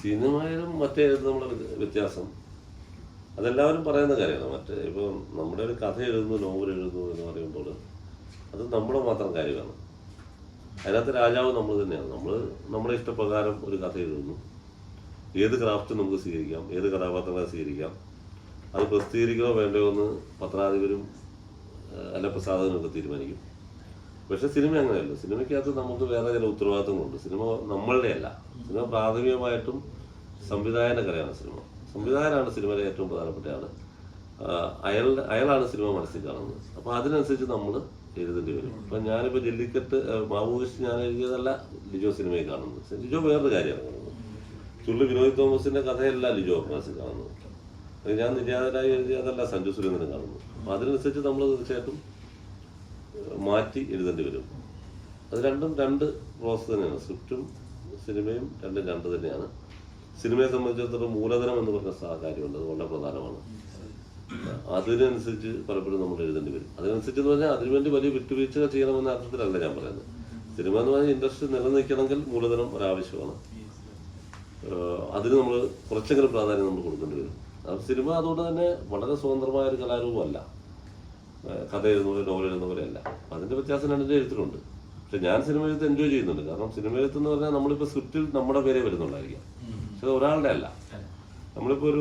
സിനിമയിലും മറ്റേ നമ്മുടെ വ്യത്യാസം അതെല്ലാവരും പറയുന്ന കാര്യമാണ്. ഇപ്പം നമ്മുടെ ഒരു കഥ എഴുതുന്നു, നോവൽ എഴുതുന്നു എന്ന് പറയുമ്പോൾ അത് നമ്മുടെ മാത്രം കാര്യമാണ്. അതിനകത്ത് രാജാവ് നമ്മൾ തന്നെയാണ്. നമ്മുടെ ഇഷ്ടപ്രകാരം ഒരു കഥ എഴുതുന്നു. ഏത് ക്രാഫ്റ്റ് നമുക്ക് സ്വീകരിക്കാം, ഏത് കഥാപാത്രങ്ങളെ സ്വീകരിക്കാം, അത് പ്രസിദ്ധീകരിക്കണോ വേണ്ടോ എന്ന് പത്രാധിപരും അല്ല പ്രസാധകനൊക്കെ തീരുമാനിക്കും. പക്ഷെ സിനിമ അങ്ങനെയല്ല. സിനിമയ്ക്കകത്ത് നമുക്ക് വേറെ ചില ഉത്തരവാദിത്തങ്ങളുണ്ട്. സിനിമ നമ്മളുടെ അല്ല. സിനിമ പ്രാഥമികമായിട്ടും സംവിധായകൻ്റെ കലയാണ്. സംവിധായകനാണ് സിനിമയിലെ ഏറ്റവും പ്രധാനപ്പെട്ട ആള്. അയാളാണ് സിനിമ മനസ്സിൽ കാണുന്നത്. അപ്പോൾ അതിനനുസരിച്ച് നമ്മൾ എഴുതേണ്ടി വരും. ഇപ്പം ഞാനിപ്പോൾ ജല്ലിക്കെട്ട് മാവോയിസ്റ്റ് ഞാൻ എഴുതിയതല്ല ലിജോ സിനിമയിൽ കാണുന്നത്. ലിജോ വേറൊരു കാര്യമാണ് കാണുന്നത്. ചുള്ളി വിനോയ് തോമസിൻ്റെ കഥയല്ല ലിജോ മനസ്സിൽ കാണുന്നത്. ഞാൻ നിര്യാതനായി എഴുതിയതല്ല സഞ്ജു സുരേന്ദ്രൻ കാണുന്നത്. അപ്പം അതിനനുസരിച്ച് നമ്മൾ തീർച്ചയായിട്ടും മാറ്റി എഴുതേണ്ടി വരും. അത് രണ്ടും രണ്ട് പ്രോസസ് തന്നെയാണ്. സ്ക്രിപ്റ്റും സിനിമയും രണ്ട് തന്നെയാണ്. സിനിമയെ സംബന്ധിച്ചിടത്തോളം മൂലധനം എന്ന് പറഞ്ഞ കാര്യമുണ്ട്. അത് വളരെ പ്രധാനമാണ്. അതിനനുസരിച്ച് പലപ്പോഴും നമ്മൾ എഴുതേണ്ടി വരും. അതിനനുസരിച്ച് എന്ന് പറഞ്ഞാൽ അതിനുവേണ്ടി വലിയ വിട്ടുവീഴ്ച ചെയ്യണമെന്ന അർത്ഥത്തിലല്ല ഞാൻ പറയുന്നത്. സിനിമ എന്ന് പറഞ്ഞാൽ ഇൻഡസ്ട്രി നിലനിൽക്കണമെങ്കിൽ മൂലധനം ഒരാവശ്യമാണ്. അതിന് നമ്മൾ കുറച്ചെങ്കിലും പ്രാധാന്യം നമ്മൾ കൊടുക്കേണ്ടി വരും. അത് സിനിമ അതുകൊണ്ട് തന്നെ വളരെ സ്വതന്ത്രമായ ഒരു കലാരൂപമല്ല. കഥ എഴുതുന്ന നോവൽ എഴുതുന്ന പോലെയല്ല. അതിൻ്റെ വ്യത്യാസം എൻ്റെ എഴുത്തിലുണ്ട്. പക്ഷെ ഞാൻ സിനിമ എഴുത്ത് എൻജോയ് ചെയ്യുന്നുണ്ട്. കാരണം സിനിമ എഴുത്തെന്ന് പറഞ്ഞാൽ നമ്മളിപ്പോൾ സ്ക്രിപ്റ്റിൽ നമ്മുടെ പേരെ വരുന്നുണ്ടായിരിക്കാം, പക്ഷെ ഒരാളുടെ അല്ല. നമ്മളിപ്പോൾ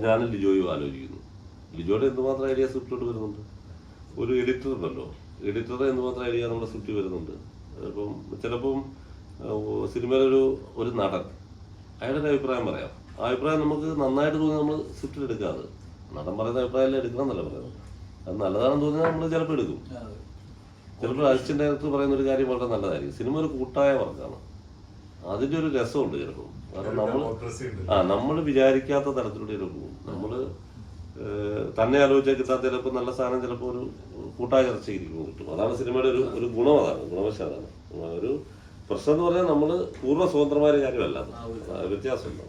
ഞാൻ ലിജോയും ആലോചിക്കുന്നു, ലിജോയുടെ എന്തുമാത്രം ഐഡിയ സ്ക്രിപ്റ്റിലോട്ട് വരുന്നുണ്ട്. ഒരു എഡിറ്റർ ഉണ്ടല്ലോ, എഡിറ്ററുടെ എന്തുമാത്രം ഐഡിയ നമ്മുടെ സ്ക്രിപ്റ്റിൽ വരുന്നുണ്ട്. ഇപ്പം ചിലപ്പം സിനിമയിലൊരു നടൻ, അയാളുടെ ഒരു അഭിപ്രായം പറയാം. ആ അഭിപ്രായം നമുക്ക് നന്നായിട്ട് തോന്നി നമ്മൾ സ്ക്രിപ്റ്റിൽ എടുക്കാതെ, നടൻ പറയുന്ന അഭിപ്രായം എടുക്കണം എന്നല്ല പറയുന്നത്. അത് നല്ലതാണെന്ന് തോന്നിയാൽ നമ്മൾ ചിലപ്പോൾ എടുക്കും. ചിലപ്പോൾ അസിസ്റ്റന്റ് ഡയറക്ടർ പറയുന്ന ഒരു കാര്യം വളരെ നല്ലതായിരിക്കും. സിനിമ ഒരു കൂട്ടായ വർക്കാണ്, അതിൻ്റെ ഒരു രസമുണ്ട് ചിലപ്പോൾ. കാരണം നമ്മൾ വിചാരിക്കാത്ത തരത്തിലൂടെ പോകും. നമ്മൾ തന്നെ ആലോചിച്ചാൽ കിട്ടാത്ത ചിലപ്പോൾ നല്ല സാധനം ചിലപ്പോൾ ഒരു കൂട്ടായ ചർച്ചയിരിക്കും കിട്ടും. അതാണ് സിനിമയുടെ ഒരു ഗുണം. അതാണ് ഗുണവശം. അതാണ് ഒരു പ്രശ്നം എന്ന് പറഞ്ഞാൽ നമ്മൾ പൂർണ്ണ സ്വതന്ത്രമായ കാര്യമല്ല, വ്യത്യാസമുണ്ട്.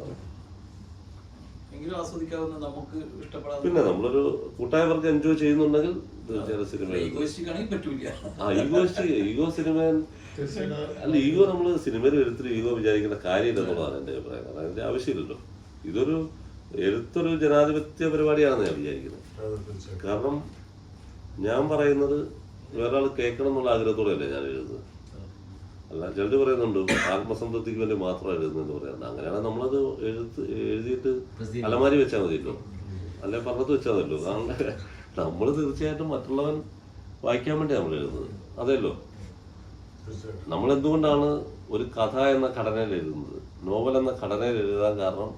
പിന്നെ നമ്മളൊരു കൂട്ടായ വർക്ക് എൻജോയ് ചെയ്യുന്നുണ്ടെങ്കിൽ തീർച്ചയായും സിനിമ ഈഗോ സിനിമ അല്ല. ഈഗോ നമ്മൾ സിനിമയിൽ എഴുത്തിൽ ഈഗോ വിചാരിക്കേണ്ട കാര്യമില്ലെന്നുള്ളതാണ് എൻ്റെ അഭിപ്രായം. കാരണം അതിൻ്റെ ആവശ്യമില്ലല്ലോ. എഴുത്തൊരു ജനാധിപത്യ പരിപാടിയാണെന്ന് ഞാൻ വിചാരിക്കുന്നത്. കാരണം ഞാൻ പറയുന്നത് വേറൊരാൾ കേൾക്കണം എന്നുള്ള ആഗ്രഹത്തോടെയല്ലേ ഞാൻ എഴുതുന്നത്. അല്ല, ചിലർ പറയുന്നുണ്ട് ആത്മസംതൃപ്തിക്ക് വേണ്ടി മാത്രം എഴുതുന്നതെന്ന് പറയുന്നത്. അങ്ങനെയാണെങ്കിൽ നമ്മളത് എഴുതിയിട്ട് അലമാരി വെച്ചാൽ മതിയല്ലോ, അല്ലെ പറഞ്ഞത് വെച്ചാൽ മതിയല്ലോ. കാരണം നമ്മൾ തീർച്ചയായിട്ടും മറ്റുള്ളവൻ വായിക്കാൻ വേണ്ടി നമ്മൾ എഴുതുന്നത് അതല്ലോ. നമ്മൾ എന്തുകൊണ്ടാണ് ഒരു കഥ എന്ന ഘടനയിൽ എഴുതുന്നത്, നോവൽ എന്ന ഘടനയിൽ എഴുതാൻ കാരണം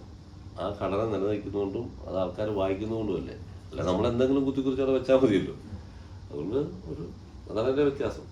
ആ ഘടന നിലനിൽക്കുന്നതുകൊണ്ടും അത് ആൾക്കാർ വായിക്കുന്നതുകൊണ്ടും അല്ലേ. അല്ല നമ്മൾ എന്തെങ്കിലും കുത്തിക്കുറിച്ച് അവിടെ വെച്ചാൽ മതിയല്ലോ. അതുകൊണ്ട് അതാണ് എൻ്റെ വ്യത്യാസം.